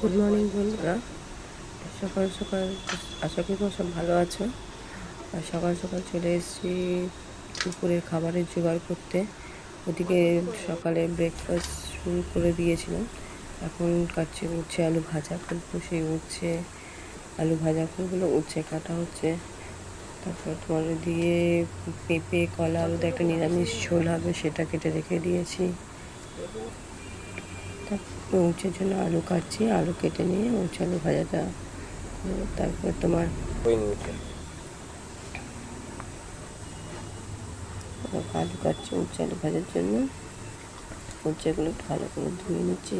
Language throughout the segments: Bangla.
গুড মর্নিং বন্ধুরা, সকাল সকাল আশা করি তোমরা সব ভালো আছো। আর সকাল সকাল চলে এসেছি দুপুরের খাবারের জোগাড় করতে। ওদিকে সকালে ব্রেকফাস্ট শুরু করে দিয়েছিলাম। এখন উচ্ছে আলু ভাজা করবো, সেই উচ্ছে আলু ভাজা করবো, উচ্ছে কাটা হচ্ছে। তারপর তোমার দিয়ে পেঁপে কলা আলুতে একটা নিরামিষ ঝোল হবে, সেটা কেটে রেখে দিয়েছি। উচ্ছের জন্য আলু কাটছি, আলু কেটে নিয়ে উচ্ছে আলু ভাজাটা করবো। তারপর তোমার আলু কাটছি উচ্ছে আলু ভাজার জন্য। উচ্ছেগুলো ভালো করে ধুয়ে নিচ্ছি।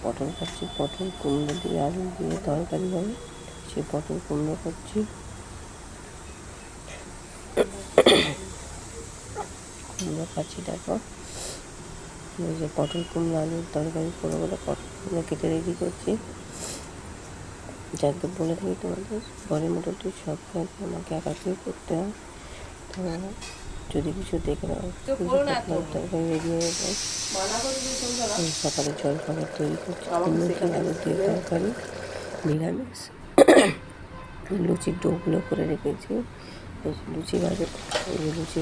পটল কাটছি, পটল কুমড়ো দিয়ে আলু দিয়ে তরকারি হবে, সে পটল কুমড়ো করছি। কুমড়ো কাটছি, তারপর ওই যে পটল কুমড়ো আলুর তরকারি করবো বলে পটলগুলো কেটে রেডি করছি। যাকে বলে থাকি তোমাদের, পরে মোটামুটি সব কাজ আমাকে একাকেই করতে হয়। তো যদি কিছু দেখে নাও তরকারি রেডি হয়ে যায়। সকালে জল খাবার তৈরি করছি, কুমড়ো আলু দিয়ে তরকারি নিরামিষ। লুচির ডোগুলো করে রেখেছি, লুচি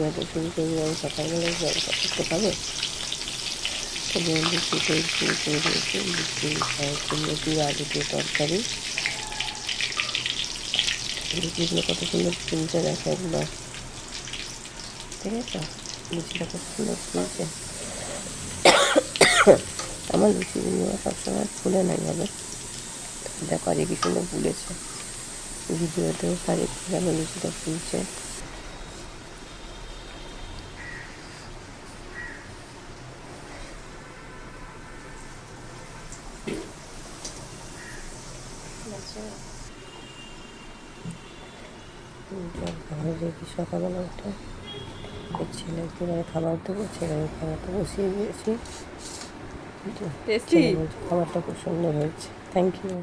ভাজা শুরু করে আমি সকালবেলায় জল করতে পারবে। লুচি তৈরি শুরু করে দিয়েছি, লুচি কুমড়ো দিয়ে আলু দিয়ে তরকারি। লুচিগুলো কত সুন্দর ফুলতে দেখো একবার, ঠিক আছে? লুচিটা খুব সুন্দর ফুলছে। আমার লুচিগুলো সবসময় ফুলে নাই হবে, দেখো আজকে কি সুন্দর ফুলেছে। ভিডিওতেও সারি আমার লুচিটা ফুলছে। সকালবেলা উঠে ছেলেকে খাবার দেবো, ছেলেকে খাবারটা বসিয়ে দিয়েছি। খাবারটা খুব সুন্দর হয়েছে, থ্যাংক ইউ।